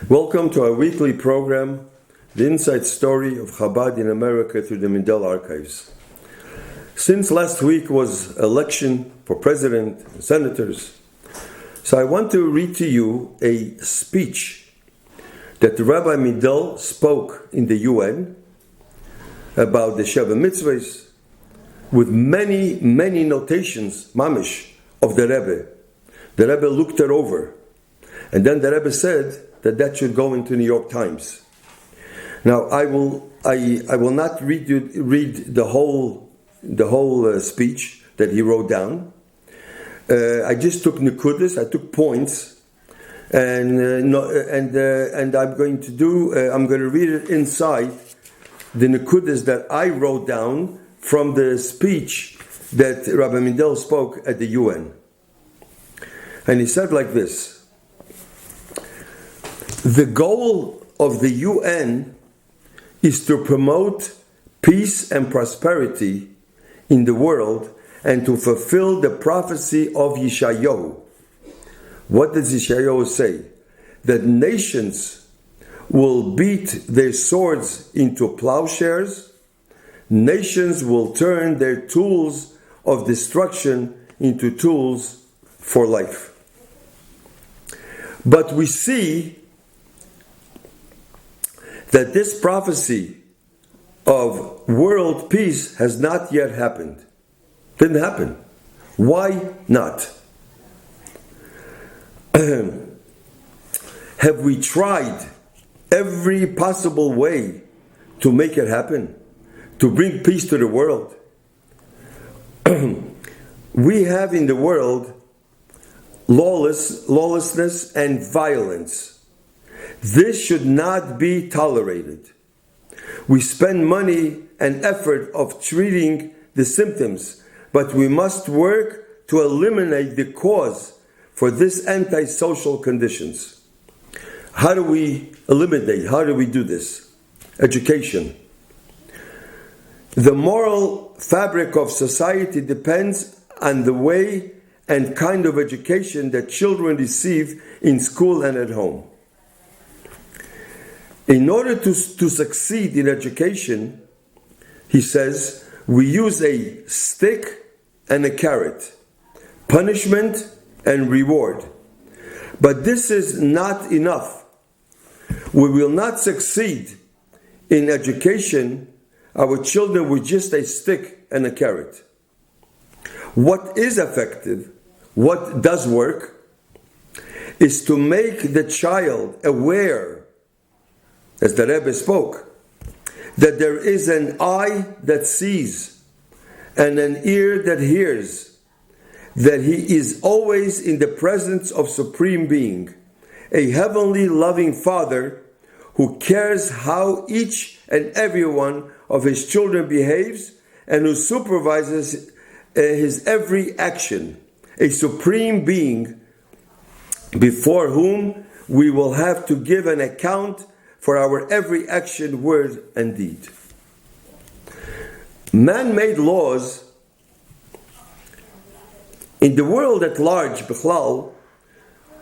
Welcome to our weekly program, The Inside Story of Chabad in America through the Mindel Archives. Since last week was election for president and senators, so I want to read to you a speech that Rabbi Mindel spoke in the UN about the Sheva Mitzvahs with many notations, mamish, of the Rebbe. The Rebbe looked it over, and then the Rebbe said that should go into New York Times. Now I will not read the whole speech that he wrote down. I just took nekudas, I took points, and I'm going to read it inside the nekudas that I wrote down from the speech that Rabbi Mindel spoke at the UN. And he said like this: the goal of the UN is to promote peace and prosperity in the world and to fulfill the prophecy of Yeshayahu. What does Yeshayahu say? That nations will beat their swords into plowshares, nations will turn their tools of destruction into tools for life. But we see that this prophecy of world peace has not yet happened. Didn't happen. Why not? Have we tried every possible way to make it happen? To bring peace to the world? We have in the world lawlessness and violence. This should not be tolerated. We spend money and effort of treating the symptoms, but we must work to eliminate the cause for this antisocial conditions. How do we eliminate? How do we do this? Education. The moral fabric of society depends on the way and kind of education that children receive in school and at home. In order to succeed in education, he says, we use a stick and a carrot, punishment and reward. But this is not enough. We will not succeed in education our children with just a stick and a carrot. What is effective, what does work, is to make the child aware, as the Rebbe spoke, that there is an eye that sees and an ear that hears, that he is always in the presence of Supreme Being, a heavenly loving Father who cares how each and every one of his children behaves and who supervises his every action, a Supreme Being before whom we will have to give an account for our every action, word, and deed. Man-made laws in the world at large, bichlal,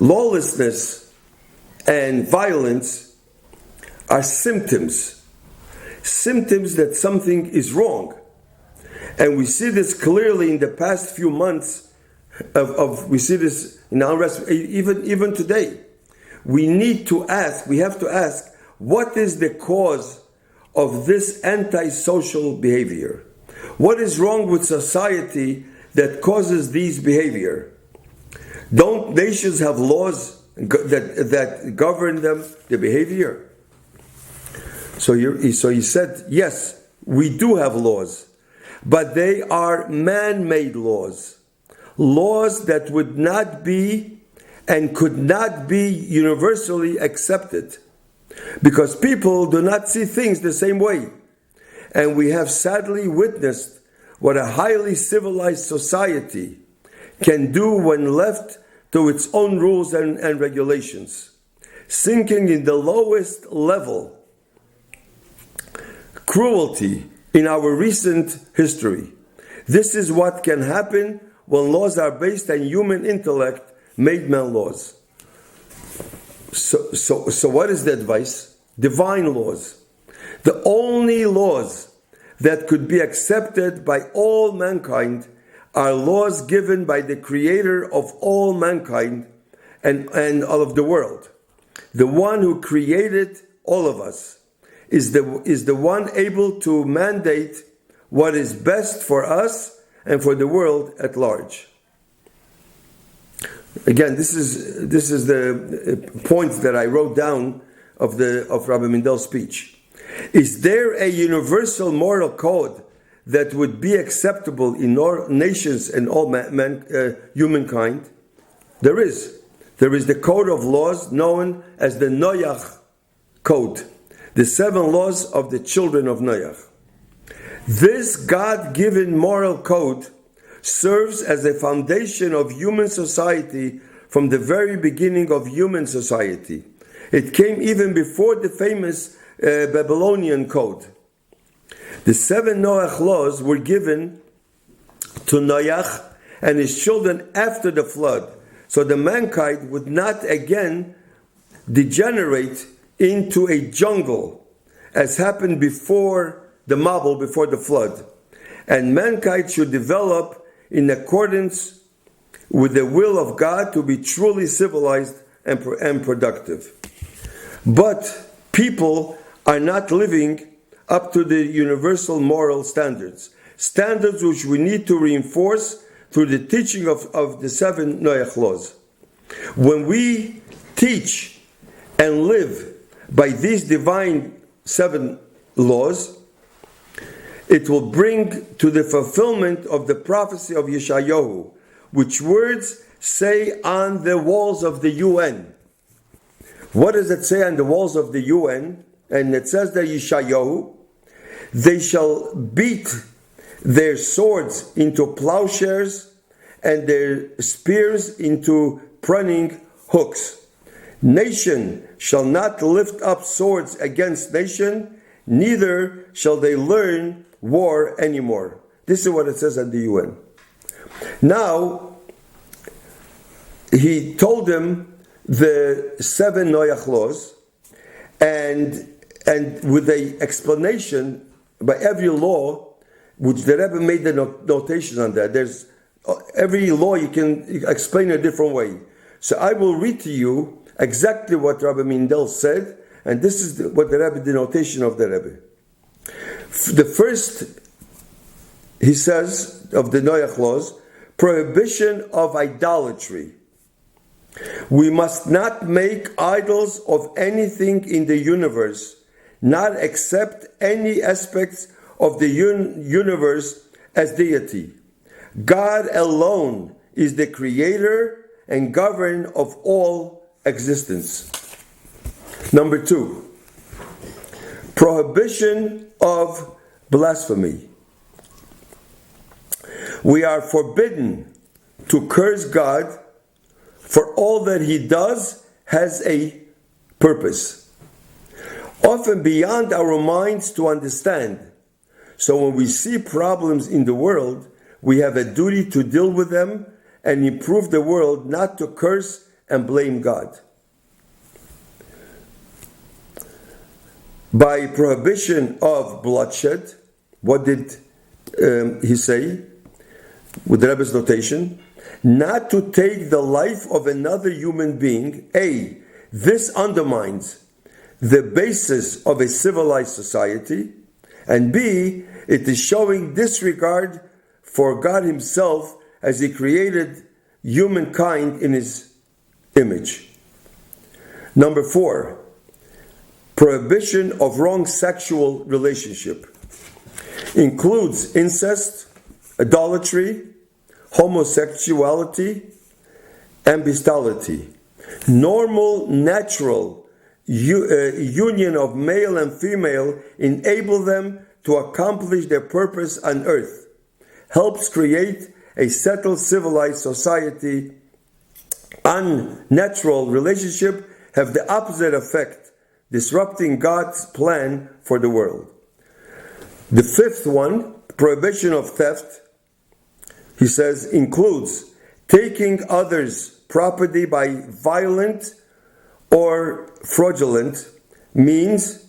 lawlessness and violence are symptoms that something is wrong. And we see this clearly in the past few months we see this in our even today. We have to ask, what is the cause of this antisocial behavior? What is wrong with society that causes these behavior? Don't nations have laws that govern them, the behavior? So he said, yes, we do have laws, but they are man-made laws. Laws that would not be and could not be universally accepted, because people do not see things the same way. And we have sadly witnessed what a highly civilized society can do when left to its own rules and regulations, sinking in the lowest level cruelty in our recent history. This is what can happen when laws are based on human intellect, made man laws. So what is the advice? Divine laws. The only laws that could be accepted by all mankind are laws given by the Creator of all mankind and all of the world. The one who created all of us is the one able to mandate what is best for us and for the world at large. Again, this is the point that I wrote down of Rabbi Mendel's speech. Is there a universal moral code that would be acceptable in all nations and all humankind? There is. There is the code of laws known as the Nayak code, the 7 laws of the children of Nayak. This God-given moral code serves as a foundation of human society from the very beginning of human society. It came even before the famous Babylonian code. The 7 Noach laws were given to Nayak and his children after the flood, so the mankind would not again degenerate into a jungle as happened before the Mabul, before the flood. And mankind should develop in accordance with the will of God to be truly civilized and productive. But people are not living up to the universal moral standards which we need to reinforce through the teaching of the 7 Noach laws. When we teach and live by these divine 7 laws, it will bring to the fulfillment of the prophecy of Yeshayahu, which words say on the walls of the UN. What does it say on the walls of the UN? And it says that Yeshayahu, they shall beat their swords into plowshares and their spears into pruning hooks. Nation shall not lift up swords against nation, neither shall they learn war anymore. This is what it says at the UN. Now, he told them the 7 Noach laws, and with the explanation by every law, which the Rebbe made the notation on that. There's every law you can explain a different way. So I will read to you exactly what Rabbi Mendel said, and this is what the Rebbe, the notation of the Rebbe. The first, he says, of the Noach laws, prohibition of idolatry. We must not make idols of anything in the universe, not accept any aspects of the universe as deity. God alone is the creator and governor of all existence. Number 2, prohibition of blasphemy. We are forbidden to curse God, for all that he does has a purpose, often beyond our minds to understand. So when we see problems in the world, we have a duty to deal with them and improve the world, not to curse and blame God. By prohibition of bloodshed, what did he say? With the Rebbe's notation, not to take the life of another human being. A, this undermines the basis of a civilized society, and B, it is showing disregard for God himself as he created humankind in his image. Number 4, prohibition of wrong sexual relationship. Includes incest, idolatry, homosexuality, and bestiality. Normal, natural union of male and female enable them to accomplish their purpose on earth, helps create a settled, civilized society. Unnatural relationship have the opposite effect, disrupting God's plan for the world. The 5th one, prohibition of theft, he says, includes taking others' property by violent or fraudulent means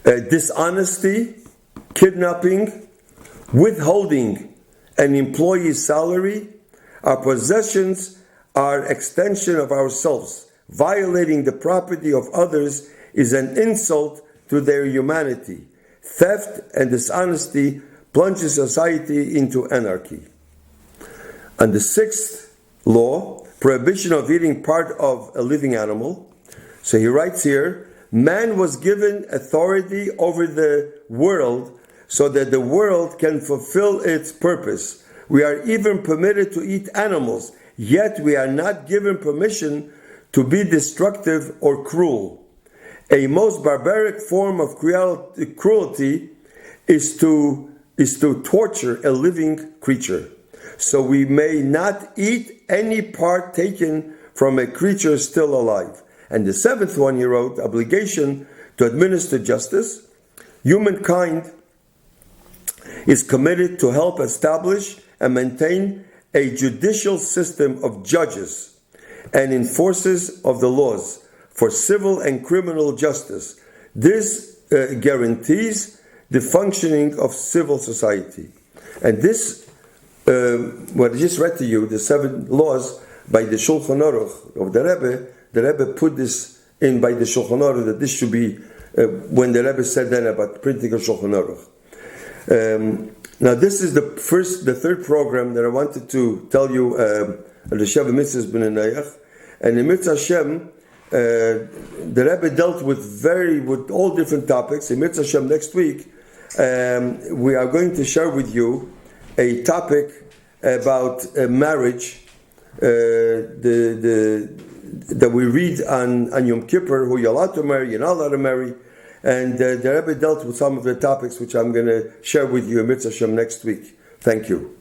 dishonesty, kidnapping, withholding an employee's salary. Our possessions are extension of ourselves. Violating the property of others is an insult to their humanity. Theft and dishonesty plunges society into anarchy. And the sixth law, prohibition of eating part of a living animal. So he writes here, man was given authority over the world so that the world can fulfill its purpose. We are even permitted to eat animals, yet we are not given permission to be destructive or cruel. A most barbaric form of cruelty is to torture a living creature. So we may not eat any part taken from a creature still alive. And the seventh one, he wrote, obligation to administer justice. Humankind is committed to help establish and maintain a judicial system of judges and enforcers of the laws for civil and criminal justice. This guarantees the functioning of civil society. And this, what I just read to you, the 7 laws by the Shulchan Aruch of the Rebbe put this in by the Shulchan Aruch, that this should be, when the Rebbe said then about printing a Shulchan Aruch. Now this is the third program that I wanted to tell you, the Sheva Mitzvahs ben Nayak, and in Mitzvah Hashem, the Rebbe dealt with all different topics. In Mitzvah Hashem next week, we are going to share with you a topic about marriage, that we read on Yom Kippur, who you're allowed to marry, you're not allowed to marry. And the Rebbe dealt with some of the topics which I'm going to share with you in Mitzvah Hashem next week. Thank you.